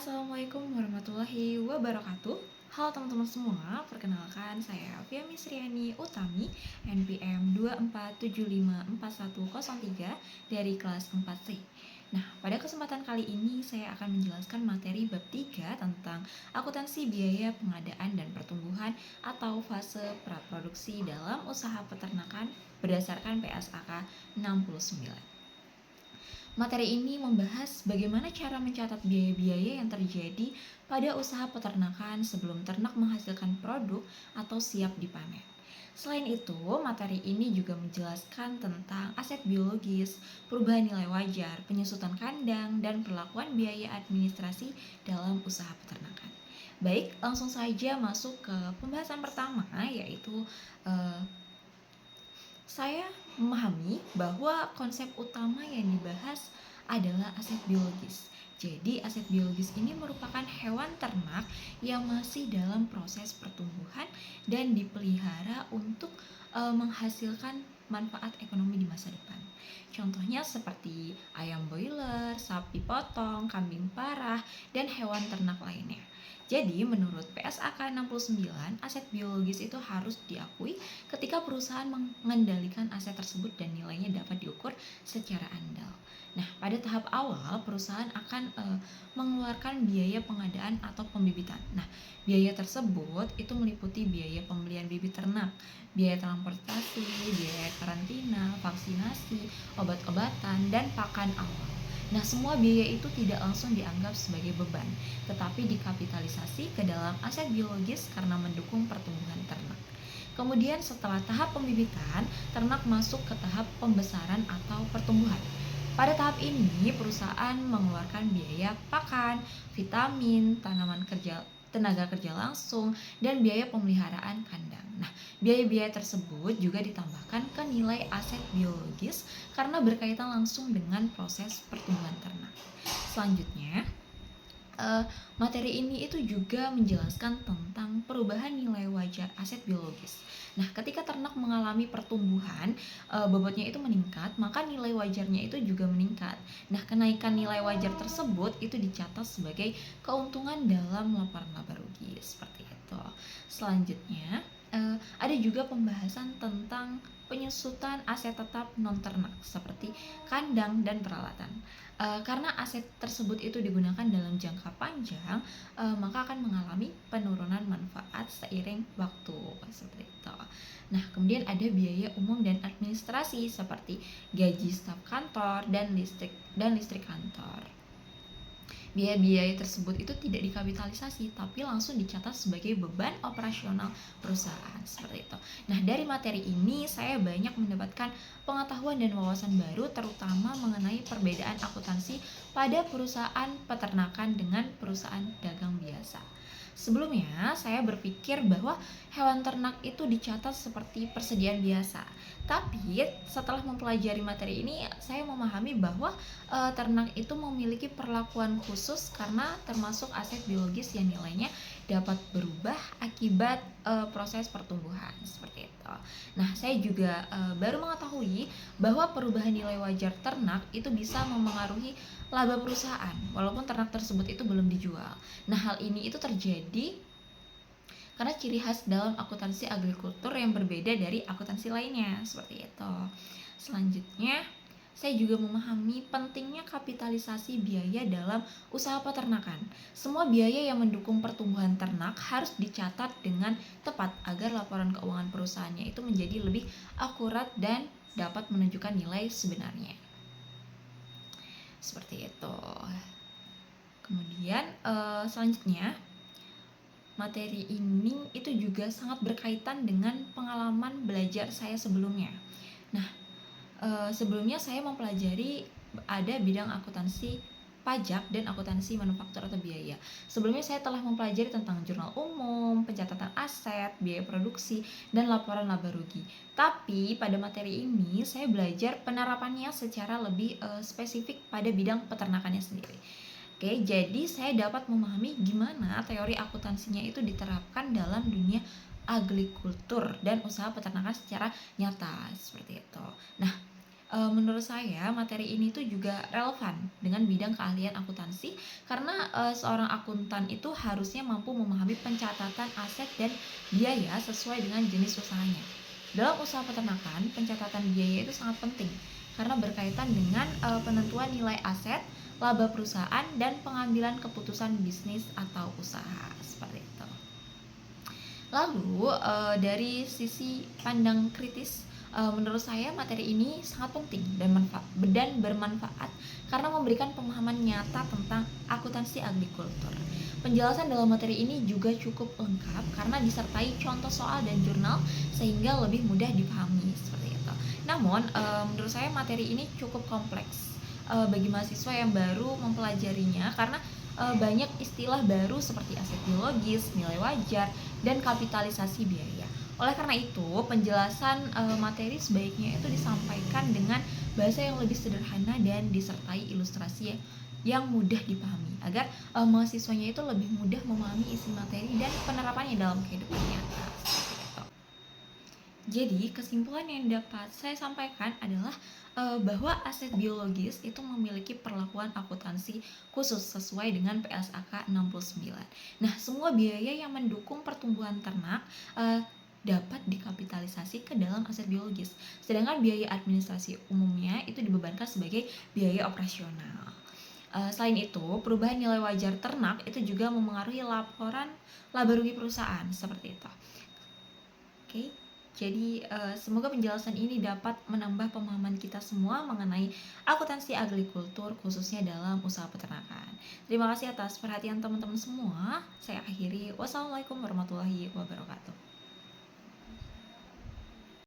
Assalamualaikum warahmatullahi wabarakatuh. Halo teman-teman semua, perkenalkan saya Fia Misriani Utami, NPM 247541103 dari kelas 4C. Nah, pada kesempatan kali ini saya akan menjelaskan materi bab 3 tentang akuntansi biaya pengadaan dan pertumbuhan atau fase praproduksi dalam usaha peternakan berdasarkan PSAK 69. Materi ini membahas bagaimana cara mencatat biaya-biaya yang terjadi pada usaha peternakan sebelum ternak menghasilkan produk atau siap dipanen. Selain itu, materi ini juga menjelaskan tentang aset biologis, perubahan nilai wajar, penyusutan kandang, dan perlakuan biaya administrasi dalam usaha peternakan. Baik, langsung saja masuk ke pembahasan pertama, yaitu saya memahami bahwa konsep utama yang dibahas adalah aset biologis. Jadi, aset biologis ini merupakan hewan ternak yang masih dalam proses pertumbuhan dan dipelihara untuk menghasilkan manfaat ekonomi di masa depan. Contohnya seperti ayam broiler, sapi potong, kambing parah, dan hewan ternak lainnya. Jadi, menurut PSAK 69, aset biologis itu harus diakui ketika perusahaan mengendalikan aset tersebut dan nilainya dapat diukur secara andal. Nah, pada tahap awal perusahaan akan mengeluarkan biaya pengadaan atau pembibitan. Nah, biaya tersebut itu meliputi biaya pembelian bibit ternak, biaya transportasi, biaya karantina, vaksinasi, obat-obatan, dan pakan awal. Nah, semua biaya itu tidak langsung dianggap sebagai beban, tetapi dikapitalisasi ke dalam aset biologis karena mendukung pertumbuhan ternak. Kemudian setelah tahap pembibitan, ternak masuk ke tahap pembesaran atau pertumbuhan. Pada tahap ini, perusahaan mengeluarkan biaya pakan, vitamin, tenaga kerja langsung, dan biaya pemeliharaan kandang. Nah, biaya-biaya tersebut juga ditambahkan ke nilai aset biologis karena berkaitan langsung dengan proses pertumbuhan ternak. Selanjutnya, materi ini itu juga menjelaskan tentang perubahan nilai wajar aset biologis. Nah, ketika ternak mengalami pertumbuhan, bobotnya itu meningkat, maka nilai wajarnya itu juga meningkat. Nah, kenaikan nilai wajar tersebut itu dicatat sebagai keuntungan dalam laporan laba rugi, seperti itu. Selanjutnya, ada juga pembahasan tentang penyusutan aset tetap non ternak seperti kandang dan peralatan. Karena aset tersebut itu digunakan dalam jangka panjang, maka akan mengalami penurunan manfaat seiring waktu, seperti itu. Nah, kemudian ada biaya umum dan administrasi seperti gaji staf kantor dan listrik kantor. Biaya-biaya tersebut itu tidak dikapitalisasi, tapi langsung dicatat sebagai beban operasional perusahaan, seperti itu. Nah, dari materi ini saya banyak mendapatkan pengetahuan dan wawasan baru, terutama mengenai perbedaan akuntansi pada perusahaan peternakan dengan perusahaan dagang biasa. Sebelumnya, saya berpikir bahwa hewan ternak itu dicatat seperti persediaan biasa. Tapi setelah mempelajari materi ini, saya memahami bahwa ternak itu memiliki perlakuan khusus karena termasuk aset biologis yang nilainya dapat berubah akibat proses pertumbuhan, seperti itu. Nah, saya juga baru mengetahui bahwa perubahan nilai wajar ternak itu bisa memengaruhi laba perusahaan walaupun ternak tersebut itu belum dijual. Nah, hal ini itu terjadi karena ciri khas dalam akuntansi agrikultur yang berbeda dari akuntansi lainnya, seperti itu. Selanjutnya, saya juga memahami pentingnya kapitalisasi biaya dalam usaha peternakan. Semua biaya yang mendukung pertumbuhan ternak harus dicatat dengan tepat agar laporan keuangan perusahaannya itu menjadi lebih akurat dan dapat menunjukkan nilai sebenarnya. Seperti itu. Kemudian selanjutnya, materi ini itu juga sangat berkaitan dengan pengalaman belajar saya sebelumnya. Nah, sebelumnya saya mempelajari ada bidang akuntansi pajak dan akuntansi manufaktur atau biaya. Sebelumnya saya telah mempelajari tentang jurnal umum, pencatatan aset, biaya produksi, dan laporan laba rugi. Tapi pada materi ini saya belajar penerapannya secara lebih spesifik pada bidang peternakannya sendiri. Oke, jadi saya dapat memahami gimana teori akuntansinya itu diterapkan dalam dunia agrikultur dan usaha peternakan secara nyata, seperti itu. Nah, Menurut saya materi ini tuh juga relevan dengan bidang keahlian akuntansi karena, seorang akuntan itu harusnya mampu memahami pencatatan aset dan biaya sesuai dengan jenis usahanya. Dalam usaha peternakan, pencatatan biaya itu sangat penting karena berkaitan dengan, penentuan nilai aset, laba perusahaan, dan pengambilan keputusan bisnis atau usaha, seperti itu. Lalu, dari sisi pandang kritis, menurut saya materi ini sangat penting dan bermanfaat karena memberikan pemahaman nyata tentang akuntansi agrikultur. Penjelasan dalam materi ini juga cukup lengkap karena disertai contoh soal dan jurnal sehingga lebih mudah dipahami, seperti itu. Namun, menurut saya materi ini cukup kompleks, bagi mahasiswa yang baru mempelajarinya karena, banyak istilah baru seperti aset biologis, nilai wajar, dan kapitalisasi biaya. Oleh karena itu, penjelasan, materi sebaiknya itu disampaikan dengan bahasa yang lebih sederhana dan disertai ilustrasi yang mudah dipahami agar, mahasiswanya itu lebih mudah memahami isi materi dan penerapannya dalam kehidupan nyata, seperti itu. Jadi, kesimpulan yang dapat saya sampaikan adalah, bahwa aset biologis itu memiliki perlakuan akuntansi khusus sesuai dengan PSAK 69. Nah, semua biaya yang mendukung pertumbuhan ternak, dapat dikapitalisasi ke dalam aset biologis. Sedangkan biaya administrasi umumnya itu dibebankan sebagai biaya operasional. Selain itu, perubahan nilai wajar ternak itu juga memengaruhi laporan laba rugi perusahaan, seperti itu. Oke, jadi semoga penjelasan ini dapat menambah pemahaman kita semua mengenai akuntansi agrikultur khususnya dalam usaha peternakan. Terima kasih atas perhatian teman-teman semua. Saya akhiri. Wassalamualaikum warahmatullahi wabarakatuh.